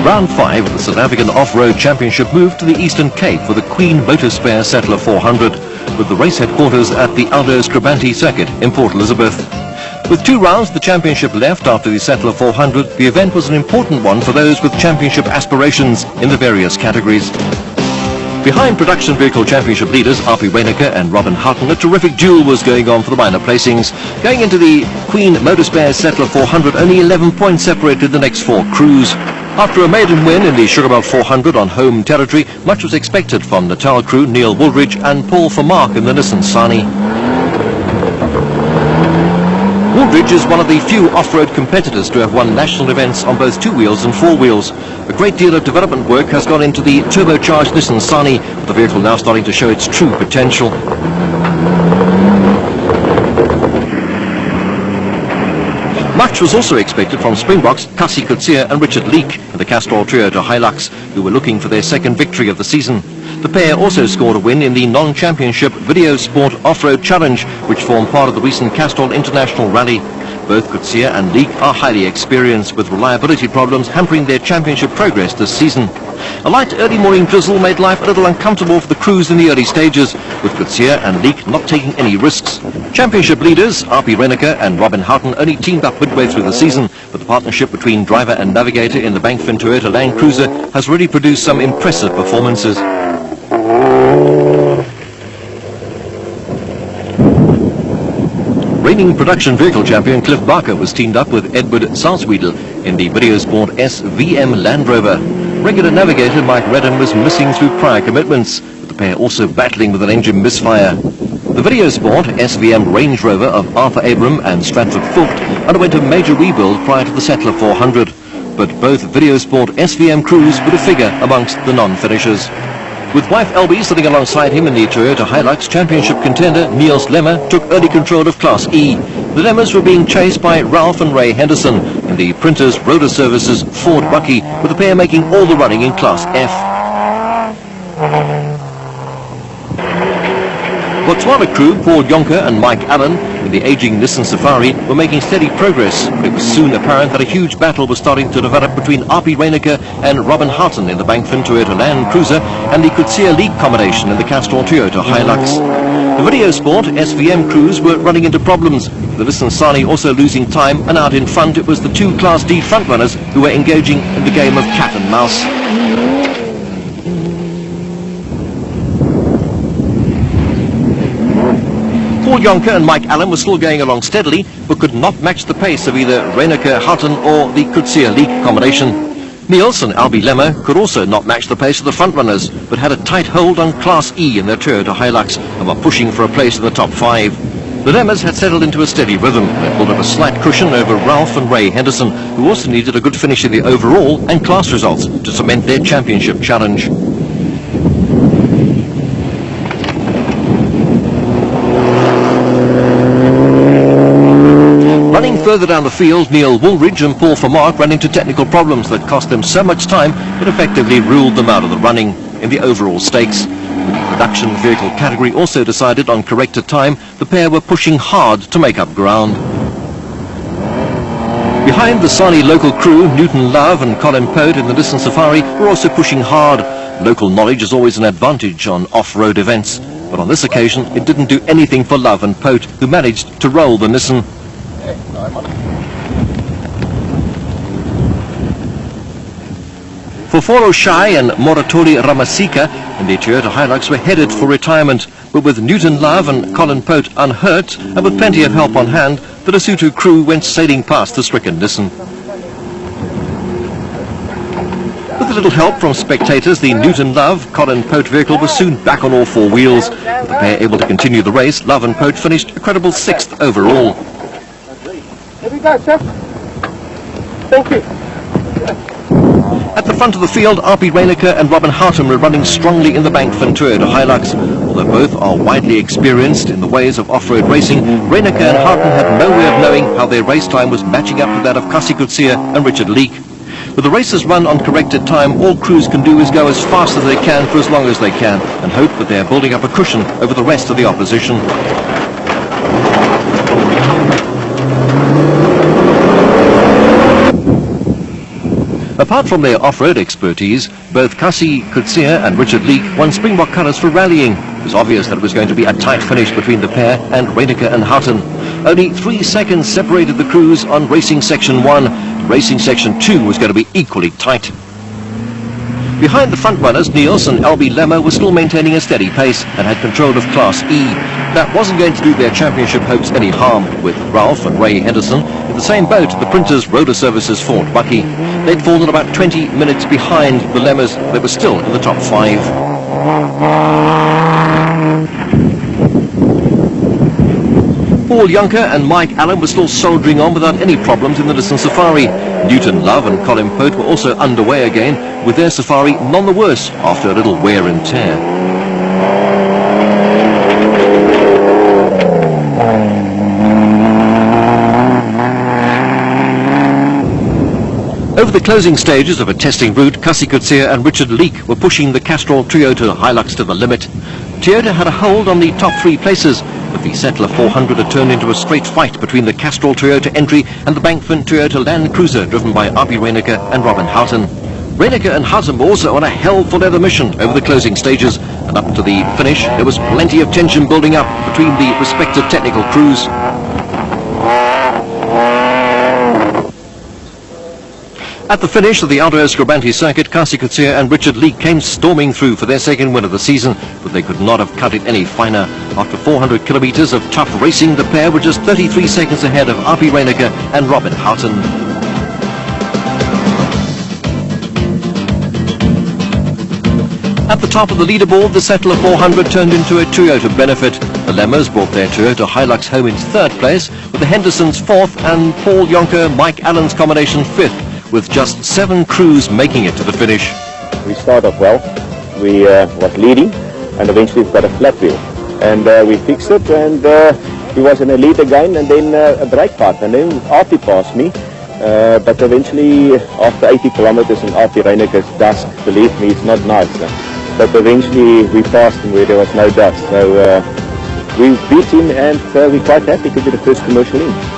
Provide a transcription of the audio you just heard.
Round 5 of the South African Off-Road Championship moved to the Eastern Cape for the Queen Motorspare Settler 400, with the race headquarters at the Aldo Scribante circuit in Port Elizabeth. With 2 rounds of the championship left after the Settler 400, the event was an important one for those with championship aspirations in the various categories. Behind production vehicle championship leaders Api Reyneke and Robin Houghton, a terrific duel was going on for the minor placings. Going into the Queen Motorspare Settler 400, only 11 points separated the next 4 crews. After a maiden win in the Sugar Belt 400 on home territory, much was expected from Natal crew Neil Woolridge and Paul Vermaak in the Nissan Sani. Woolridge is one of the few off-road competitors to have won national events on both 2 wheels and 4 wheels. A great deal of development work has gone into the turbocharged Nissan Sani, with the vehicle now starting to show its true potential. Much was also expected from Springboks Cassie Coetzee and Richard Leek in the Castrol Toyota Hilux, who were looking for their second victory of the season. The pair also scored a win in the non-championship Video Sport Off-Road Challenge, which formed part of the recent Castrol International Rally. Both Coetzee and Leek are highly experienced, with reliability problems hampering their championship progress this season. A light early morning drizzle made life a little uncomfortable for the crews in the early stages, with Coetzee and Leek not taking any risks. Championship leaders Api Reyneke and Robin Houghton only teamed up midway through the season, but the partnership between driver and navigator in the Bankfin Toyota Land Cruiser has really produced some impressive performances. Reigning production vehicle champion Cliff Barker was teamed up with Edward Salzwiedel in the Video Sport SVM Land Rover. Regular navigator Mike Redden was missing through prior commitments, with the pair also battling with an engine misfire. The Video Sport SVM Range Rover of Arthur Abram and Stratford Fulkt underwent a major rebuild prior to the Settler 400, but both Video Sport SVM crews were a figure amongst the non-finishers. With wife Elby sitting alongside him in the Toyota Hilux, championship contender Niels Lemmer took early control of Class E. The Lemmers were being chased by Ralph and Ray Henderson in the Printers Rotor Services Ford Bucky, with the pair making all the running in Class F. Botswana crew Paul Jonker and Mike Allen in the aging Nissan Safari were making steady progress, but it was soon apparent that a huge battle was starting to develop between Api Reyneke and Robin Houghton in the Bankfin Toyota Land Cruiser and the Coetzee Leek combination in the Castrol Toyota Hilux. The Video Sport SVM crews were running into problems, the Nissan Sani also losing time, and out in front it was the 2 Class D frontrunners who were engaging in the game of cat and mouse. Paul Jonker and Mike Allen were still going along steadily, but could not match the pace of either Reyneke Houghton or the Coetzee Leek combination. Niels and Albie Lemmer could also not match the pace of the frontrunners, but had a tight hold on Class E in their Toyota Hilux and were pushing for a place in the top 5. The Lemmers had settled into a steady rhythm and pulled up a slight cushion over Ralph and Ray Henderson, who also needed a good finish in the overall and class results to cement their championship challenge. Running further down the field, Neil Woolridge and Paul Vermaak ran into technical problems that cost them so much time it effectively ruled them out of the running in the overall stakes. With the production vehicle category also decided on corrected time, the pair were pushing hard to make up ground. Behind the Sani local crew, Newton Love and Colin Pote in the Nissan Safari were also pushing hard. Local knowledge is always an advantage on off-road events, but on this occasion it didn't do anything for Love and Pote, who managed to roll the Nissan. Foforo Shai and Moratoli Ramasika in the Toyota Hilux were headed for retirement, but with Newton Love and Colin Pote unhurt and with plenty of help on hand, the Lesotho crew went sailing past the stricken Nissan. With a little help from spectators, the Newton Love Colin Pote vehicle was soon back on all 4 wheels. With the pair able to continue the race, Love and Pote finished a credible 6th overall. Here we go, sir. Thank you. At the front of the field, Api Reyneke and Robin Houghton were running strongly in the Bankfin Toyota Hilux. Although both are widely experienced in the ways of off-road racing, Reyneke and Houghton had no way of knowing how their race time was matching up to that of Cassie Coetzee and Richard Leek. With the races run on corrected time, all crews can do is go as fast as they can for as long as they can and hope that they are building up a cushion over the rest of the opposition. A Apart from their off-road expertise, both Cassie Coetzee and Richard Leek won Springbok colours for rallying. It was obvious that it was going to be a tight finish between the pair and Reyneke and Houghton. Only 3 seconds separated the crews on Racing Section 1. Racing Section 2 was going to be equally tight. Behind the front runners, Niels and Albie Lemmer were still maintaining a steady pace and had control of Class E. That wasn't going to do their championship hopes any harm, with Ralph and Ray Henderson in the same boat the Printers Roller Services Fort Bucky. They'd fallen about 20 minutes behind the Lemmers. They were still in the top 5. Paul Jonker and Mike Allen were still soldiering on without any problems in the Nissan Safari. Newton Love and Colin Pote were also underway again, with their Safari none the worse after a little wear and tear. Over the closing stages of a testing route, Cassie Coetzee and Richard Leek were pushing the Castrol Toyota Hilux to the limit. Toyota had a hold on the top 3 places, but the Settler 400 had turned into a straight fight between the Castrol Toyota entry and the Bankman Toyota Land Cruiser driven by R.P. Reyneke and Robin Houghton. Reyneke and Houghton were also on a hell-for-leather mission over the closing stages, and up to the finish there was plenty of tension building up between the respective technical crews. At the finish of the Alto Escobanti circuit, Cassie Coetzee and Richard Leek came storming through for their second win of the season, but they could not have cut it any finer. After 400 kilometres of tough racing, the pair were just 33 seconds ahead of R.P. Reyneke and Robin Houghton. At the top of the leaderboard, the Settler 400 turned into a Toyota benefit. The Lemmers brought their Toyota Hilux home in 3rd place, with the Hendersons 4th and Paul Jonker, Mike Allen's combination 5th, with just 7 crews making it to the finish. We started off well. We was leading, and eventually we got a flat wheel. And we fixed it, and he was in a lead again, and then a brake part, and then R.P. passed me. But eventually, after 80 kilometers in R.P. Reyneke's dust, believe me, it's not nice. But eventually we passed him where there was no dust. So we beat him, and we're quite happy to be the first commercial in.